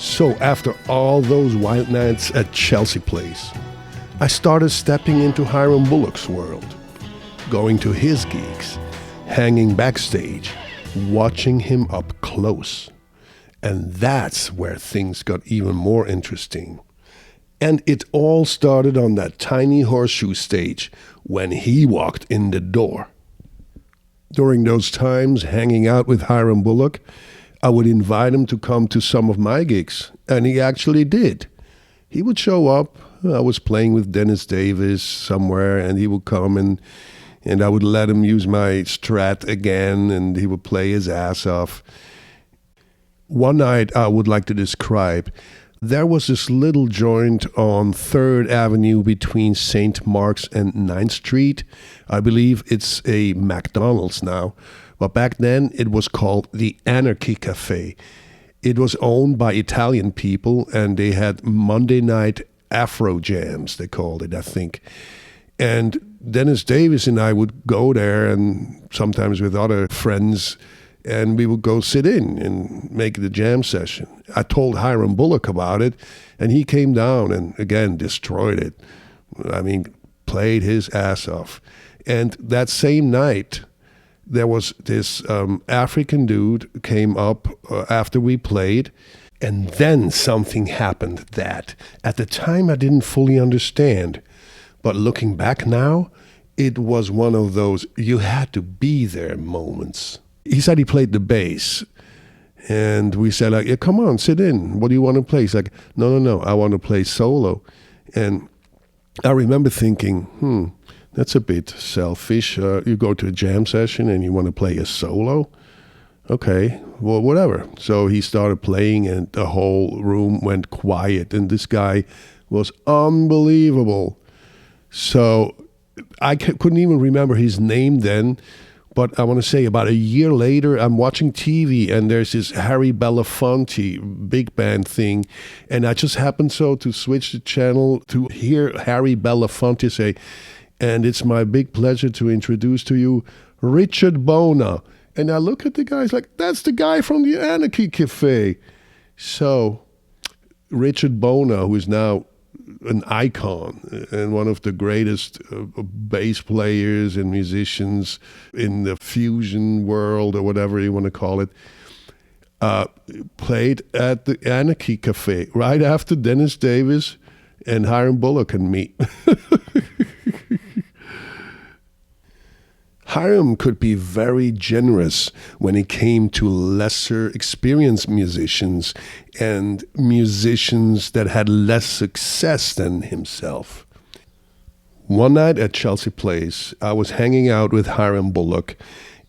So after all those wild nights at Chelsea Place, I started stepping into Hiram Bullock's world, going to his gigs, hanging backstage, watching him up close. And that's where things got even more interesting. And it all started on that tiny horseshoe stage when he walked in the door. During those times, hanging out with Hiram Bullock, I would invite him to come to some of my gigs, and he actually did. He would show up. I was playing with Dennis Davis somewhere, and he would come and I would let him use my Strat again, and he would play his ass off. One night I would like to describe. There was this little joint on 3rd Avenue between St. Mark's and 9th Street. I believe it's a McDonald's now. But back then, it was called the Anarchy Cafe. It was owned by Italian people, and they had Monday night Afro jams, they called it, I think. And Dennis Davis and I would go there, and sometimes with other friends, and we would go sit in and make the jam session. I told Hiram Bullock about it, and he came down and, again, destroyed it. I mean, played his ass off. And that same night, there was this African dude came up after we played, and then something happened that at the time I didn't fully understand. But looking back now, it was one of those you had to be there moments. He said he played the bass, and we said, like, yeah, come on, sit in. What do you want to play? He's like, no, I want to play solo. And I remember thinking, that's a bit selfish. You go to a jam session and you want to play a solo? Okay, well, whatever. So he started playing and the whole room went quiet, and this guy was unbelievable. So I couldn't even remember his name then, but I want to say about a year later, I'm watching TV and there's this Harry Belafonte big band thing, and I just happened to switch the channel to hear Harry Belafonte say, and it's my big pleasure to introduce to you Richard Bona. And I look at the guy, it's like, that's the guy from the Anarchy Cafe. So Richard Bona, who is now an icon and one of the greatest bass players and musicians in the fusion world, or whatever you want to call it, played at the Anarchy Cafe right after Dennis Davis and Hiram Bullock and me. Hiram could be very generous when it came to lesser experienced musicians and musicians that had less success than himself. One night at Chelsea Place, I was hanging out with Hiram Bullock,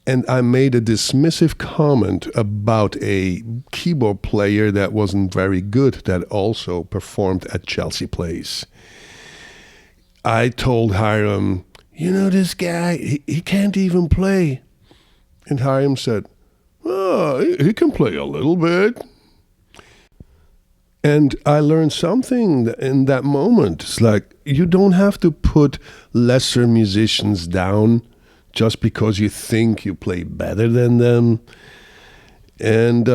and I made a dismissive comment about a keyboard player that wasn't very good that also performed at Chelsea Place. I told Hiram, you know, this guy, he can't even play. And Hiram said, oh, he can play a little bit. And I learned something in that moment. It's like, you don't have to put lesser musicians down just because you think you play better than them. And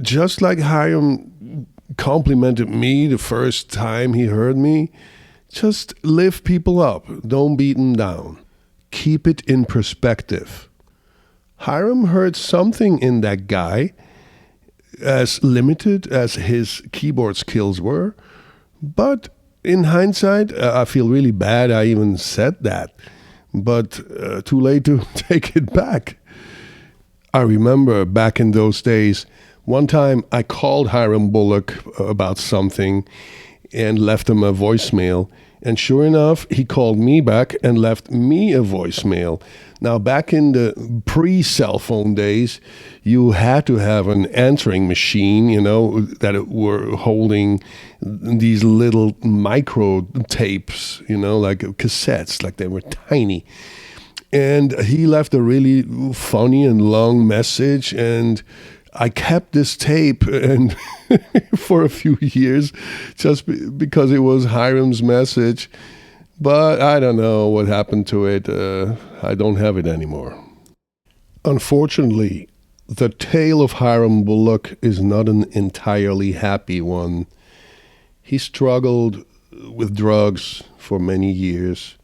just like Hiram complimented me the first time he heard me, just lift people up. Don't beat them down. Keep it in perspective. Hiram heard something in that guy, as limited as his keyboard skills were. But in hindsight, I feel really bad I even said that. But too late to take it back. I remember back in those days, one time I called Hiram Bullock about something and left him a voicemail. And sure enough, he called me back and left me a voicemail. Now, back in the pre-cell phone days, you had to have an answering machine, you know, that were holding these little micro tapes, you know, like cassettes, like they were tiny. And he left a really funny and long message, and I kept this tape and for a few years just because it was Hiram's message. But I don't know what happened to it. I don't have it anymore. Unfortunately, The tale of Hiram Bullock is not an entirely happy one. He struggled with drugs for many years.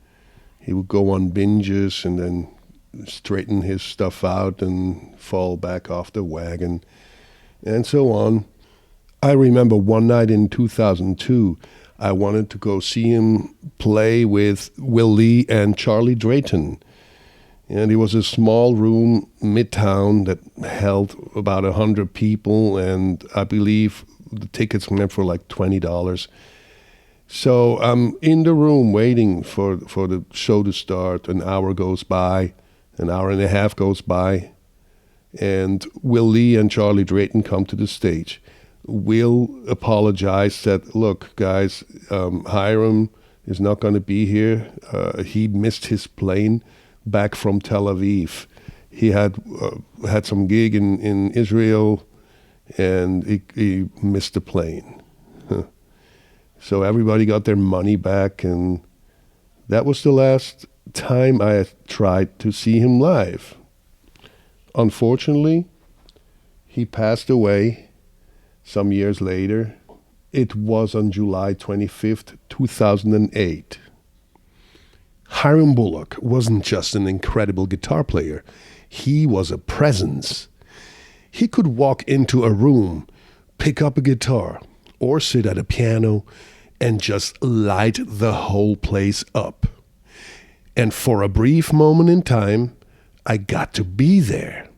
He would go on binges and then straighten his stuff out and fall back off the wagon, and so on. I remember one night in 2002, I wanted to go see him play with Will Lee and Charlie Drayton. And it was a small room midtown that held about 100 people, and I believe the tickets went for like $20. So I'm in the room waiting for the show to start. An hour goes by, an hour and a half goes by, and Will Lee and Charlie Drayton come to the stage. Will apologized, said, "Look, guys, Hiram is not going to be here. He missed his plane back from Tel Aviv. He had some gig in Israel, and he missed the plane." So everybody got their money back, and that was the last time I tried to see him live. Unfortunately, he passed away some years later. It was on July 25th, 2008. Hiram Bullock wasn't just an incredible guitar player. He was a presence. He could walk into a room, pick up a guitar, or sit at a piano and just light the whole place up. And for a brief moment in time, I got to be there.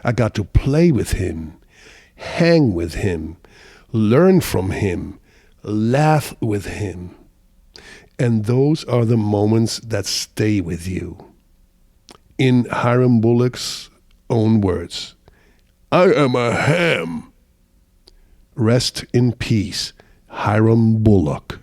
I got to play with him, hang with him, learn from him, laugh with him. And those are the moments that stay with you. In Hiram Bullock's own words, "I am a ham." Rest in peace, Hiram Bullock.